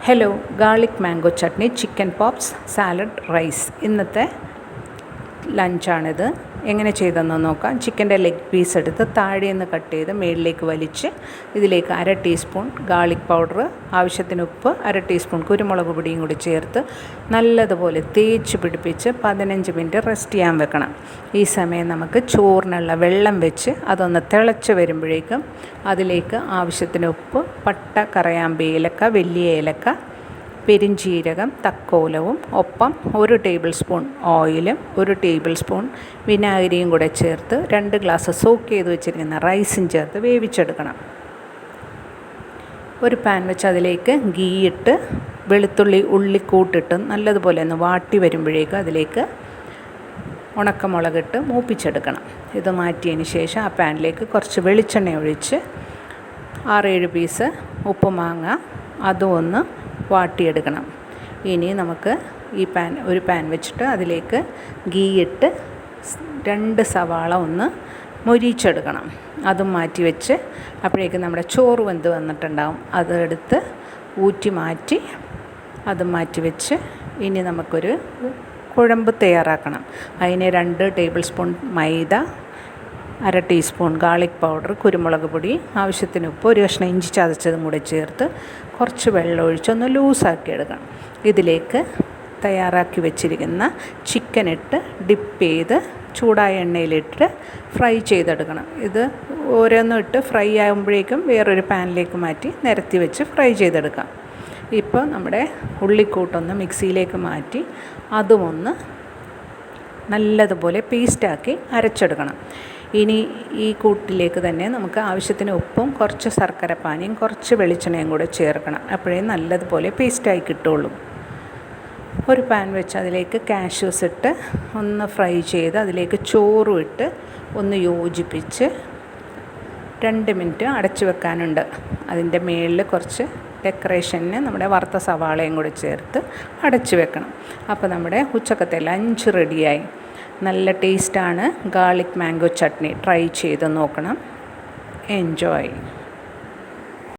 Hello, garlic mango chutney, chicken pops, salad, rice ഇന്നത്തെ ലഞ്ചാണിത്. എങ്ങനെ ചെയ്തെന്ന് നോക്കാം. ചിക്കൻ്റെ ലെഗ് പീസ് എടുത്ത് താഴെ നിന്ന് കട്ട് ചെയ്ത് മേളിലേക്ക് വലിച്ച് ഇതിലേക്ക് 1/2 ടീസ്പൂൺ ഗാർലിക് പൗഡർ, ആവശ്യത്തിന് ഉപ്പ്, 1/2 ടീസ്പൂൺ കുരുമുളക് പൊടിയും കൂടി ചേർത്ത് നല്ലതുപോലെ തേച്ച് പിടിപ്പിച്ച് 15 മിനിറ്റ് റെസ്റ്റ് ചെയ്യാൻ വെക്കണം. ഈ സമയം നമുക്ക് ചോറിനുള്ള വെള്ളം വെച്ച് അതൊന്ന് തിളച്ച് വരുമ്പോഴേക്കും അതിലേക്ക് ആവശ്യത്തിന് ഉപ്പ്, പട്ട, കറയാമ്പി ഏലക്ക, വലിയ ഏലക്ക, പെരിഞ്ചീരകം, തക്കോലവും ഒപ്പം 1 ടേബിൾ സ്പൂൺ ഓയിലും 1 ടേബിൾ സ്പൂൺ വിനാഗിരിയും കൂടെ ചേർത്ത് 2 ഗ്ലാസ് സോക്ക് ചെയ്ത് വെച്ചിരിക്കുന്ന റൈസും ചേർത്ത് വേവിച്ചെടുക്കണം. ഒരു പാൻ വെച്ച് അതിലേക്ക് ഗീ ഇട്ട് വെളുത്തുള്ളി ഉള്ളിക്കൂട്ടിട്ട് നല്ലതുപോലെ ഒന്ന് വാട്ടി വരുമ്പോഴേക്കും അതിലേക്ക് ഉണക്കമുളകിട്ട് മൂപ്പിച്ചെടുക്കണം. ഇത് മാറ്റിയതിന് ശേഷം ആ പാനിലേക്ക് കുറച്ച് വെളിച്ചെണ്ണ ഒഴിച്ച് 6-7 പീസ് ഉപ്പുമാങ്ങ അതും ഒന്ന് വാട്ടിയെടുക്കണം. ഇനി നമുക്ക് ഒരു പാൻ വെച്ചിട്ട് അതിലേക്ക് ഗീ ഇട്ട് 2 സവാള ഒന്ന് മൊരിച്ചെടുക്കണം. അതും മാറ്റി വെച്ച് അപ്പോഴേക്കും നമ്മുടെ ചോറ് വെന്ത് വന്നിട്ടുണ്ടാവും. അതെടുത്ത് ഊറ്റി മാറ്റി അതും മാറ്റി വെച്ച് ഇനി നമുക്കൊരു കുഴമ്പ് തയ്യാറാക്കണം. അതിന് 2 ടേബിൾ സ്പൂൺ മൈദ, 1/2 ടീസ്പൂൺ ഗാർലിക് പൗഡർ, കുരുമുളക് പൊടി, ആവശ്യത്തിന് ഉപ്പ്, 1 കഷ്ണം ഇഞ്ചി ചതച്ചതും കൂടെ ചേർത്ത് കുറച്ച് വെള്ളം ഒഴിച്ചൊന്ന് ലൂസാക്കി എടുക്കണം. ഇതിലേക്ക് തയ്യാറാക്കി വെച്ചിരിക്കുന്ന ചിക്കൻ ഇട്ട് ഡിപ്പ് ചെയ്ത് ചൂടായ എണ്ണയിലിട്ട് ഫ്രൈ ചെയ്തെടുക്കണം. ഇത് ഓരോന്നും ഇട്ട് ഫ്രൈ ആകുമ്പോഴേക്കും വേറൊരു പാനിലേക്ക് മാറ്റി നിരത്തി വെച്ച് ഫ്രൈ ചെയ്തെടുക്കാം. ഇപ്പോൾ നമ്മുടെ ഉള്ളിക്കൂട്ടൊന്ന് മിക്സിയിലേക്ക് മാറ്റി അതുമൊന്ന് നല്ലതുപോലെ പേസ്റ്റാക്കി അരച്ചെടുക്കണം. ഇനി ഈ കൂട്ടിലേക്ക് തന്നെ നമുക്ക് ആവശ്യത്തിന് ഉപ്പും കുറച്ച് ശർക്കര പാനിയും കുറച്ച് വെളിച്ചെണ്ണയും കൂടെ ചേർക്കണം. അപ്പോഴേ നല്ലതുപോലെ പേസ്റ്റായി കിട്ടുള്ളൂ. ഒരു പാൻ വെച്ച് അതിലേക്ക് കാഷ്യൂസ് ഇട്ട് ഒന്ന് ഫ്രൈ ചെയ്ത് അതിലേക്ക് ചോറും ഇട്ട് ഒന്ന് യോജിപ്പിച്ച് 2 മിനിറ്റ് അടച്ചു വെക്കാനുണ്ട്. അതിൻ്റെ മുകളിൽ കുറച്ച് ഡെക്കറേഷന് നമ്മുടെ വറുത്ത സവാളയും കൂടി ചേർത്ത് അടച്ചു വെക്കണം. അപ്പോൾ നമ്മുടെ ഉച്ചക്കത്തെ ലഞ്ച് റെഡിയായി. നല്ല ടേസ്റ്റാണ്. ഗാർലിക് മാംഗോ ചട്നി ട്രൈ ചെയ്ത് നോക്കണം. എൻജോയ്.